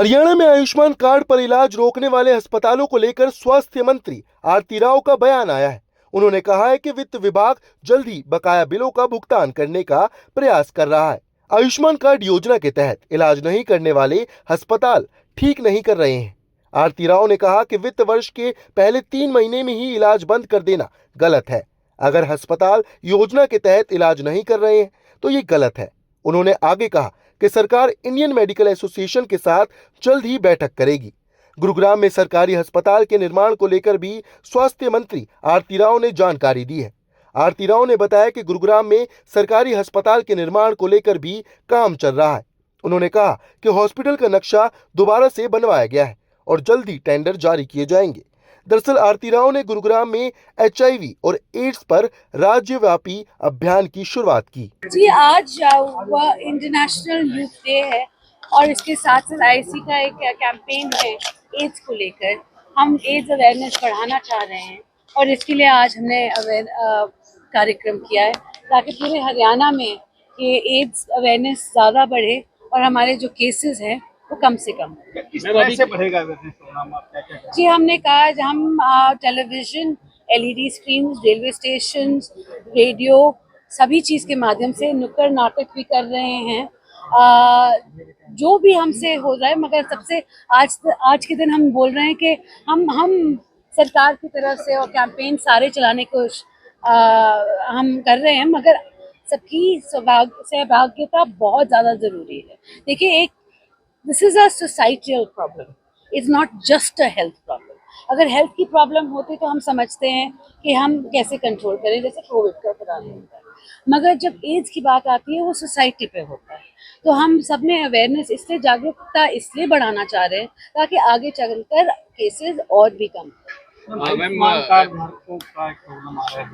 हरियाणा में आयुष्मान कार्ड पर इलाज रोकने वाले अस्पतालों को लेकर स्वास्थ्य मंत्री आरती राव का बयान आया है। उन्होंने कहा है कि वित्त विभाग जल्द ही बकाया बिलों का भुगतान करने का प्रयास कर रहा है। आयुष्मान कार्ड योजना के तहत इलाज नहीं करने वाले अस्पताल ठीक नहीं कर रहे हैं। आरती राव ने कहा कि वित्त वर्ष के पहले 3 महीने में ही इलाज बंद कर देना गलत है। अगर अस्पताल योजना के तहत इलाज नहीं कर रहे हैं तो ये गलत है। उन्होंने आगे कहा कि सरकार इंडियन मेडिकल एसोसिएशन के साथ जल्द ही बैठक करेगी। गुरुग्राम में सरकारी अस्पताल के निर्माण को लेकर भी स्वास्थ्य मंत्री आरती राव ने जानकारी दी है। आरती राव ने बताया कि गुरुग्राम में सरकारी अस्पताल के निर्माण को लेकर भी काम चल रहा है। उन्होंने कहा कि हॉस्पिटल का नक्शा दोबारा से बनवाया गया है और जल्द ही टेंडर जारी किए जाएंगे। दरअसल आरती राव ने गुरुग्राम में HIV और एड्स पर राज्यव्यापी अभियान की शुरुआत की। जी, आज वह इंटरनेशनल यूथ डे है और इसके साथ साथ IC का एक कैंपेन है एड्स को लेकर। हम एड्स अवेयरनेस बढ़ाना चाह रहे हैं और इसके लिए आज हमने कार्यक्रम किया है ताकि पूरे हरियाणा में ये एड्स अवेयरनेस ज़्यादा बढ़े और हमारे जो केसेस हैं वो कम से कम। कैसे बढ़ेगा अवेयरनेस प्रोग्राम? आप क्या जी, हमने कहा हम television, LED screen, railway station, radio सभी चीज़ के माध्यम से नुक्कड़ नाटक भी कर रहे हैं। जो भी हमसे हो रहा है, मगर सबसे आज के दिन हम बोल रहे हैं कि हम सरकार की तरफ से और कैंपेन सारे चलाने को हम कर रहे हैं, मगर सबकी सहभागिता बहुत ज़्यादा ज़रूरी है। देखिए, this is a societal problem, is not just a health problem. अगर हेल्थ की प्रॉब्लम होती तो हम समझते हैं कि हम कैसे कंट्रोल करें, जैसे कोविड का प्रॉब्लम होता है, मगर जब एड्स की बात आती है वो सोसाइटी पे होता है। तो हम सब में अवेयरनेस, इसलिए जागरूकता इसलिए बढ़ाना चाह रहे हैं ताकि आगे चलकर केसेस और भी कम आयुष्मान कार्ड धारकों का एक प्रॉब्लम आ रहा है,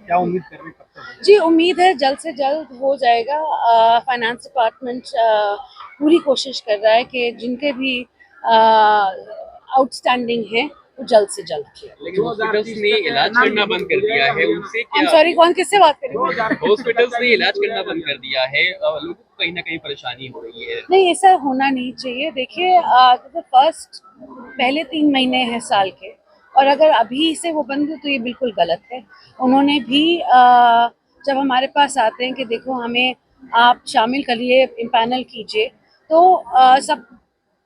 क्या उम्मीद कर रहे हैं कब तक? जी, उम्मीद है जल्द से जल्द हो जाएगा। फाइनेंस डिपार्टमेंट पूरी कोशिश कर रहा है कि जिनके भी आउटस्टैंडिंग है वो जल्द से जल्द किया। लेकिन हॉस्पिटल्स ने इलाज करना बंद कर दिया है, उनसे क्या? सॉरी, कौन किससे बात कर रही है? हॉस्पिटल्स ने इलाज करना बंद कर दिया है, लोगों को कहीं ना कहीं परेशानी हो रही है। नहीं, ऐसा होना नहीं चाहिए। देखिए, पहले 3 महीने हैं साल के, और अगर अभी से वो बंद है तो ये बिल्कुल गलत है। उन्होंने भी जब हमारे पास आते हैं कि देखो हमें आप शामिल करिए, इम्पैनल कीजिए, तो सब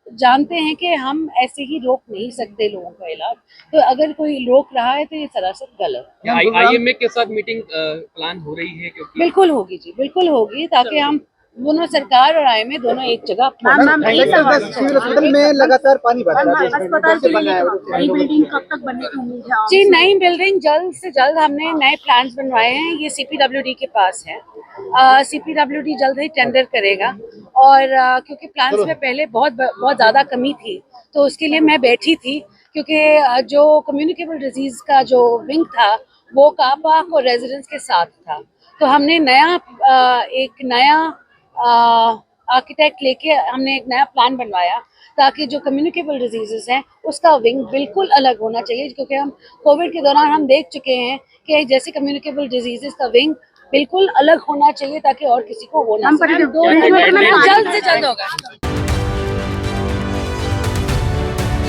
जानते हैं कि हम ऐसे ही रोक नहीं सकते लोगों का इलाज। तो अगर कोई रोक रहा है तो ये सरासर गलत है। IMA के साथ मीटिंग प्लान हो रही है? क्योंकि बिल्कुल होगी जी, बिल्कुल होगी, ताकि हम दोनों, सरकार और IMA दोनों एक जगह। सिविल अस्पताल में लगातार पानी भर रहा है, अस्पताल के लिए नई बिल्डिंग कब तक बनने की उम्मीद है? जी, नई बिल्डिंग जल्द से जल्द, हमने नए प्लान्स बनवाए हैं, ये CPWD के पास है। CPWD जल्द ही टेंडर करेगा और क्योंकि प्लान्स में पहले बहुत ज़्यादा कमी थी, तो उसके लिए मैं बैठी थी, क्योंकि जो कम्युनिकेबल डिजीज़ का जो विंग था वो कापा और रेजिडेंट्स के साथ था। तो हमने एक नया आर्किटेक्ट लेके हमने एक नया प्लान बनवाया ताकि जो कम्युनिकेबल डिजीजेस हैं उसका विंग बिल्कुल अलग होना चाहिए, क्योंकि हम कोविड के दौरान हम देख चुके हैं कि जैसे कम्युनिकेबल डिजीजेस का विंग बिल्कुल अलग होना चाहिए ताकि और किसी को वो ना। जल्द से जल्द होगा।